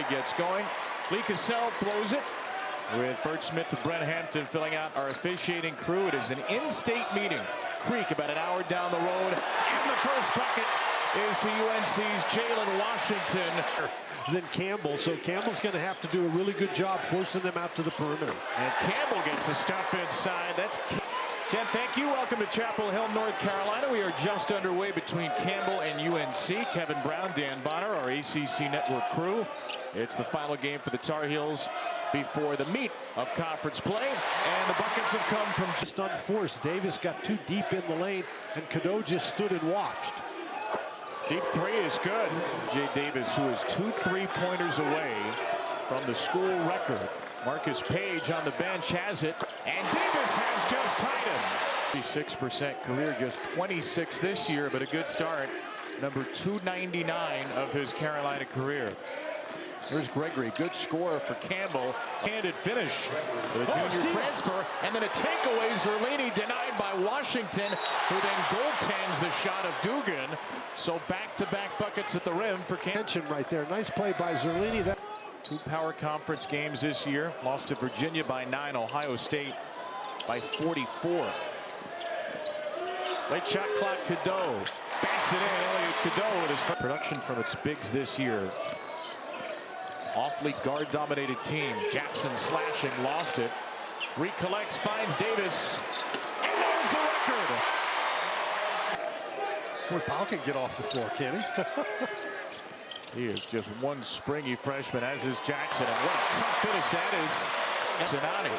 gets going. Lee Cassell throws it with Bert Smith and Brent Hampton filling out our officiating crew. It is an in-state meeting. Creek about an hour down the road. And the first bucket is to UNC's Jalen Washington. Then Campbell, so Campbell's going to have to do a really good job forcing them out to the perimeter. And Campbell gets a stuff inside. That's Jen, thank you. Welcome to Chapel Hill, North Carolina. We are just underway between Campbell and UNC. Kevin Brown, Dan Bonner, our ACC Network crew. It's the final game for the Tar Heels before the meat of conference play. And the buckets have come from just unforced. Davis got too deep in the lane, and Cadeau just stood and watched. Deep three is good. Jay Davis, who is 2 3-pointers away from the school record. Marcus Page on the bench has it, and Davis has just tied him. 36% career, just 26 this year, but a good start. Number 299 of his Carolina career. Here's Gregory, good score for Campbell. Handed finish for the junior transfer, and then a takeaway. Zerlini denied by Washington, who then goaltends the shot of Dugan. So back-to-back buckets at the rim for Campbell. Right there, nice play by Zerlini. That 2 power conference games this year. Lost to Virginia by 9, Ohio State by 44. Late shot clock, Cadeau backs it in. Elliot Cadeau with his production from its bigs this year. Awfully guard-dominated team. Jackson slashing, lost it. Recollects, finds Davis, and there's the record. Boy, Powell can get off the floor, can he? He is just one springy freshman, as is Jackson, and what a tough finish that is. Sinani.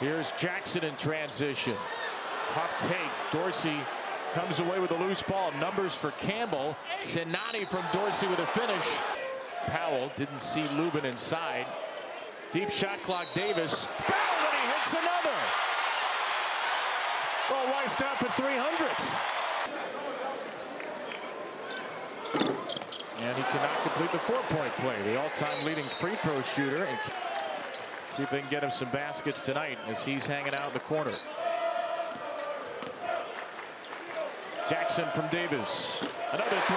Here's Jackson in transition. Tough take. Dorsey comes away with a loose ball. Numbers for Campbell. Sinani from Dorsey with a finish. Powell didn't see Lubin inside. Deep shot clock. Davis foul, and he hits another. Well, why stop at 300? And he cannot complete the 4-point play. The all-time leading free throw shooter. And see if they can get him some baskets tonight as he's hanging out in the corner. Jackson from Davis. Another three.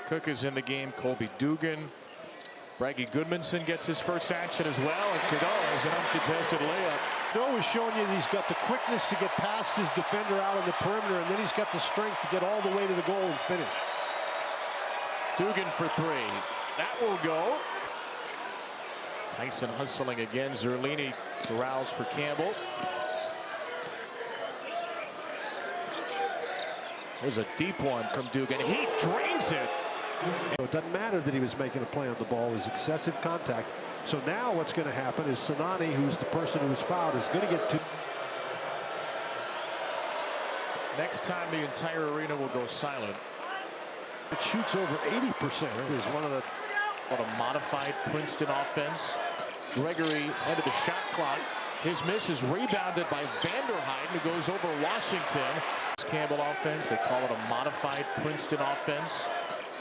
Cook is in the game. Colby Dugan. Braggy Goodmanson gets his first action as well. And Cadeau has an uncontested layup. Cadeau is showing you that he's got the quickness to get past his defender out on the perimeter, and then he's got the strength to get all the way to the goal and finish. Dugan for 3. That will go. Tyson hustling again. Zerlini corrals for Campbell. There's a deep one from Dugan. He drains it. It doesn't matter that he was making a play on the ball. It was excessive contact. So now what's going to happen is Sinani, who's the person who was fouled, is going to get two. Next time the entire arena will go silent. It shoots over 80%. Is one of the. What a modified Princeton offense. Gregory ended the shot clock. His miss is rebounded by Vanderheiden, who goes over Washington. Campbell offense. They call it a modified Princeton offense.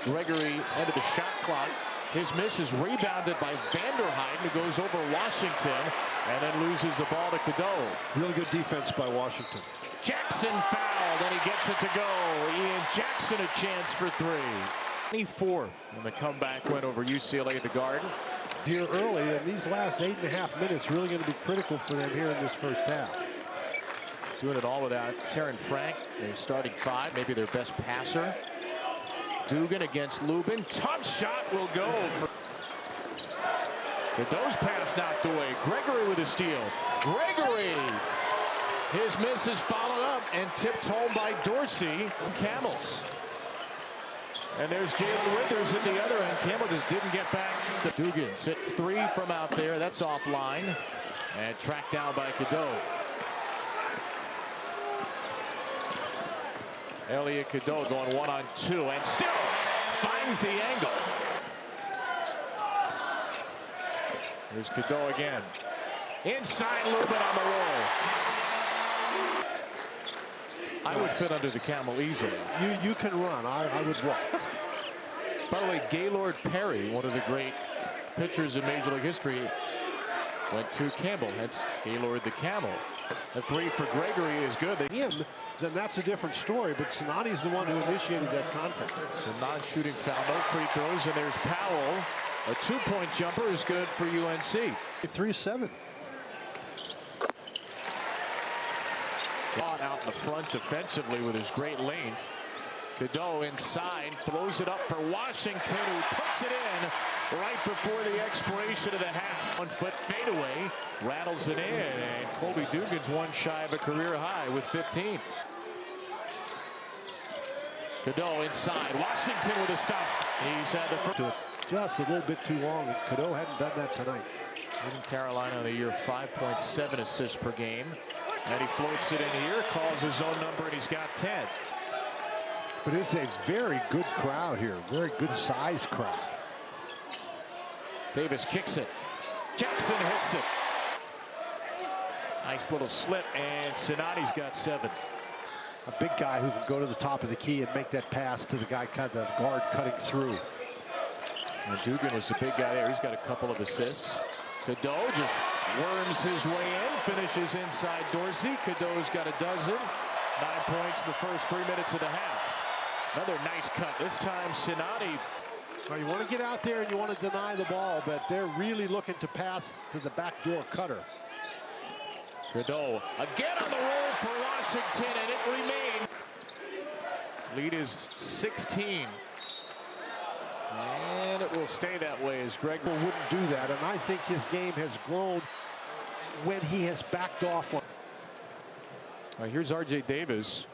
Gregory ended the shot clock. His miss is rebounded by Vanderheiden, who goes over Washington and then loses the ball to Cadeau. Really good defense by Washington. Jackson fouled, and he gets it to go. Ian Jackson a chance for 3. 24 in the comeback win over UCLA at the Garden. Here early, and these last 8.5 minutes really going to be critical for them here in this first half. Doing it all without Terren Frank, their starting 5, maybe their best passer. Dugan against Lubin. Tough shot will go. Cadeau's pass knocked away. Gregory with a steal. Gregory! His miss is followed up and tipped home by Dorsey from Camels. And there's Jalen Withers at the other end. Campbell just didn't get back. Dugan hit 3 from out there. That's offline. And tracked down by Cadeau. Elliot Cadeau going 1-on-2 and still finds the angle. Here's Cadeau again. Inside Lubin on the roll. I would fit under the camel easily. You can run. I would walk. By the way, Gaylord Perry, one of the great pitchers in Major League history, went to Campbell. That's Gaylord the Camel. A 3 for Gregory is good. Him then that's a different story. But Sinani's the one who initiated that contact. So non-shooting foul, no free throws, and there's Powell. A two-point jumper is good for UNC. 3-7. Out in the front defensively with his great length. Cadeau inside, throws it up for Washington, who puts it in right before the expiration of the half. 1 foot fadeaway, rattles it in, and Colby Dugan's one shy of a career high with 15. Cadeau inside, Washington with the stuff. He's had the first. Just a little bit too long, and Cadeau hadn't done that tonight. In Carolina in the year, 5.7 assists per game. And he floats it in here, calls his own number, and he's got 10. But it's a very good crowd here, very good size crowd. Davis kicks it. Jackson hits it. Nice little slit, and Sinani's got 7. A big guy who can go to the top of the key and make that pass to the guy, the guard cutting through. And Dugan was a big guy there. He's got a couple of assists. Cadeau just worms his way in, finishes inside Dorsey. Cadeau's got a dozen. 9 points in the first 3 minutes of the half. Another nice cut. This time Sinani. Well, you want to get out there and you want to deny the ball, but they're really looking to pass to the backdoor cutter. Cadeau again on the roll for Washington, and it remains. Lead is 16. And it will stay that way as Greg wouldn't do that, and I think his game has grown when he has backed off. Here's R.J. Davis,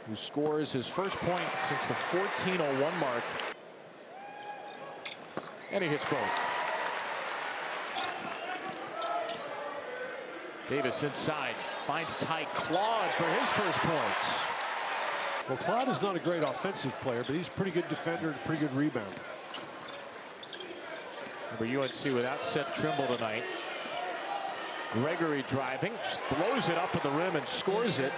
who scores his first point since the 14:01 mark. And he hits both. Davis inside, finds Ty Claude for his first points. Well, Claude is not a great offensive player, but he's a pretty good defender and a pretty good rebounder. Remember UNC without Seth Trimble tonight. Gregory driving, throws it up at the rim and scores it.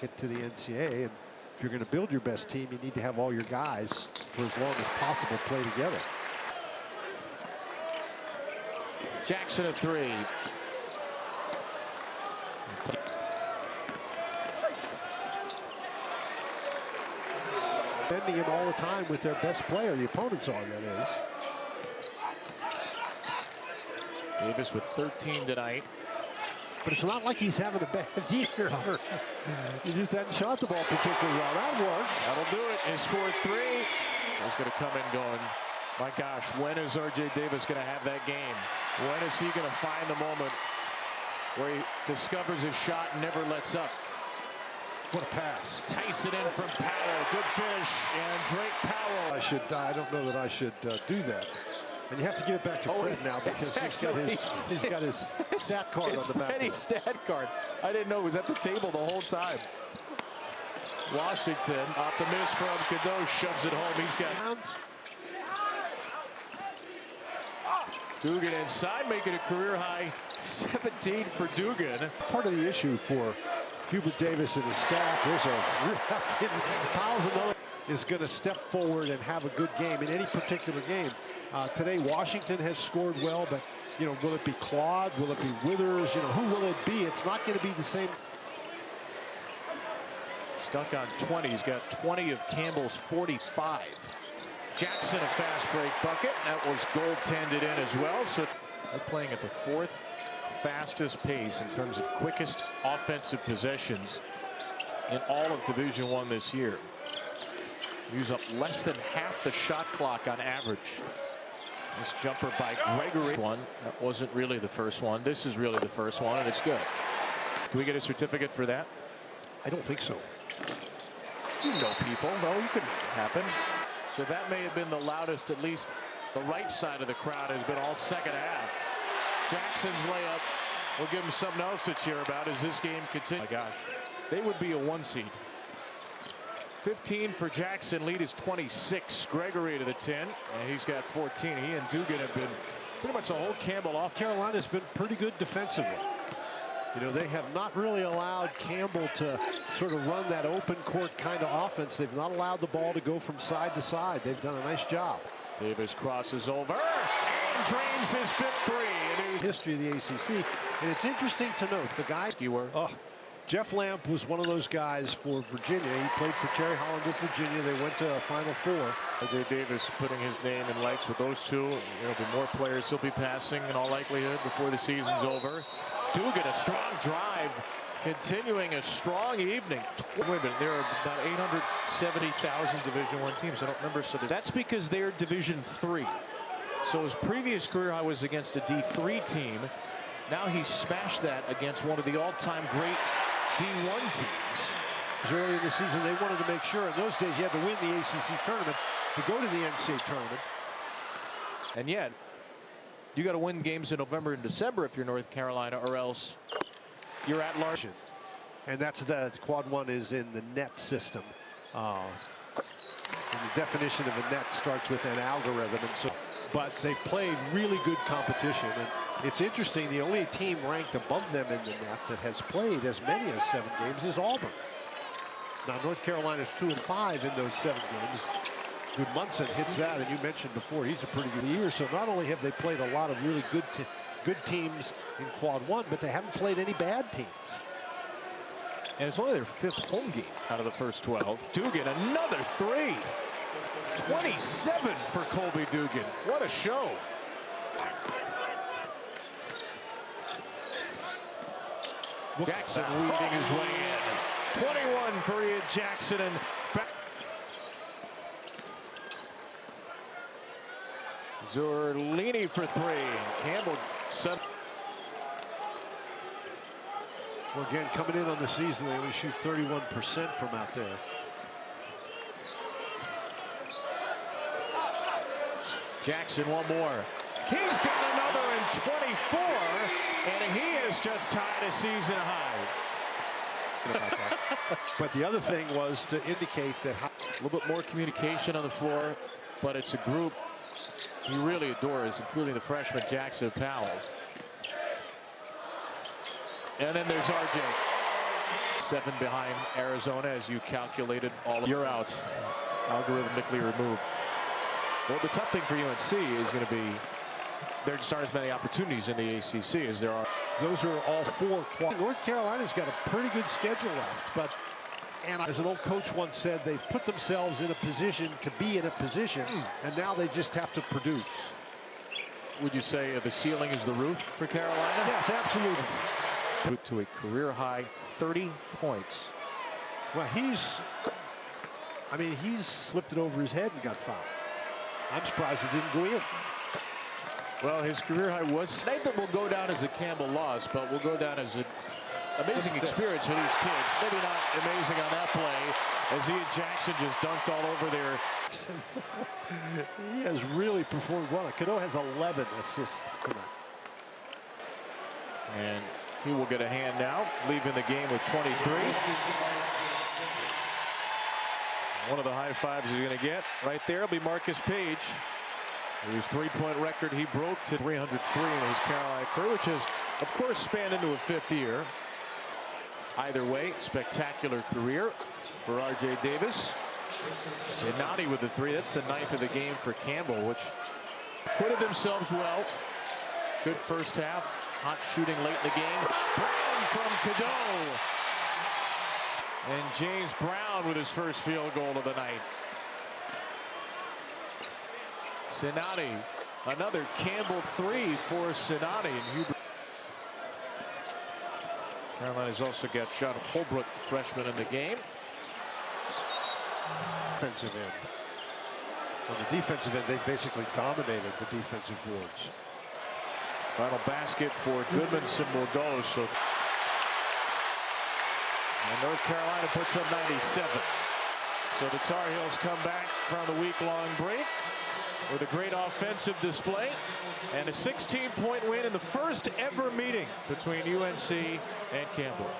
Get to the NCAA, and if you're going to build your best team, you need to have all your guys for as long as possible play together. Jackson a 3. Bending him all the time with their best player, the opponents are, that is. Davis with 13 tonight. But it's not like he's having a bad year. He just hasn't shot the ball particularly well. That'll work. That'll do it. His 4-3. He's going to come in going, my gosh, when is R.J. Davis going to have that game? When is he going to find the moment where he discovers his shot and never lets up? What a pass. Tyson in from Powell. Good finish. And Drake Powell. I don't know that I should do that. And you have to give it back to Fred now because he's got his stat card on the back. It's Freddie's stat card. I didn't know it was at the table the whole time. Washington off the miss from Cadeau, shoves it home. He's got Dugan inside, making a career high 17 for Dugan. Part of the issue for Hubert Davis and his staff, Powell's another is going to step forward and have a good game in any particular game. Today, Washington has scored well, but will it be Claude? Will it be Withers? Who will it be? It's not going to be the same. Stuck on 20. He's got 20 of Campbell's 45. Jackson a fast break bucket. That was goaltended in as well. So they're playing at the 4th fastest pace in terms of quickest offensive possessions in all of Division I this year. Use up less than half the shot clock on average. This jumper by Gregory. That wasn't really the first one. This is really the first one, and it's good. Can we get a certificate for that? I don't think so. You know people. No, you could happen. So that may have been the loudest, at least the right side of the crowd has been all second half. Jackson's layup will give him something else to cheer about as this game continues. Oh my gosh, they would be a 1 seed. 15 for Jackson, lead is 26. Gregory to the 10, and he's got 14. He and Dugan have been pretty much the whole Campbell off. Carolina's been pretty good defensively. They have not really allowed Campbell to sort of run that open court kind of offense. They've not allowed the ball to go from side to side. They've done a nice job. Davis crosses over and drains his 5th 3. It history of the ACC. And it's interesting to note the guy. Jeff Lamp was one of those guys for Virginia. He played for Terry Holland with Virginia. They went to a Final Four. RJ Davis putting his name in lights with those two. There'll be more players he'll be passing in all likelihood before the season's over. Dugan, a strong drive, continuing a strong evening. Women, there are about 870,000 Division I teams. I don't remember. So that's because they're Division III. So his previous career high was against a D3 team. Now he smashed that against one of the all-time great D1 teams. Early in the season, they wanted to make sure. In those days, you had to win the ACC tournament to go to the NCAA tournament. And yet, you got to win games in November and December if you're North Carolina, or else you're at large. And that's the quad one is in the net system. And the definition of a net starts with an algorithm, and so. But they've played really good competition, and it's interesting. The only team ranked above them in the net that has played as many as 7 games is Auburn. Now North Carolina's 2-5 in those 7 games. Gudmundsson hits that, and you mentioned before he's a pretty good year. So not only have they played a lot of really good teams in quad one, but they haven't played any bad teams. And it's only their 5th home game out of the first 12. Dugan, another 3. 27 for Colby Dugan. What a show. Jackson weaving his way in. 21 for Ian Jackson, and back. Zurlini for 3. Campbell set. Well, again, coming in on the season, they only shoot 31% from out there. Jackson, one more. He's got another in 24, and he has just tied a season high. But the other thing was to indicate that a little bit more communication on the floor, but it's a group he really adores, including the freshman Jackson Powell. And then there's RJ. 7 behind Arizona, as you calculated all of your out. Algorithmically removed. Well, the tough thing for UNC is going to be there just aren't as many opportunities in the ACC as there are. Those are all 4 quad. North Carolina's got a pretty good schedule left, but as an old coach once said, they've put themselves in a position to be in a position, and now they just have to produce. Would you say the ceiling is the roof for Carolina? Yes, absolutely. To a career high 30 points. Well, he's slipped it over his head and got fouled. I'm surprised it didn't go in. Well, his career high was. Nathan will go down as a Campbell loss, but will go down as an amazing experience for these kids. Maybe not amazing on that play, as Ian Jackson just dunked all over there. He has really performed well. Cadeau has 11 assists tonight. And he will get a hand now, leaving the game with 23. One of the high fives he's going to get right there will be Marcus Page. His 3-point record he broke to 303 in his Carolina career, which has, of course, spanned into a 5th year. Either way, spectacular career for RJ Davis. Sinati with the 3. That's the 9th of the game for Campbell, which acquitted themselves well. Good first half. Hot shooting late in the game. Brown from Cadeau. And James Brown with his first field goal of the night. Sinati, another Campbell 3 for Sinati. And Hubert. Carolina's also got John Holbrook, freshman, in the game. Defensive end. On the defensive end, they basically dominated the defensive boards. Final basket for Gudmundsson will go. So, and North Carolina puts up 97. So the Tar Heels come back from the week-long break with a great offensive display and a 16-point win in the first ever meeting between UNC and Campbell.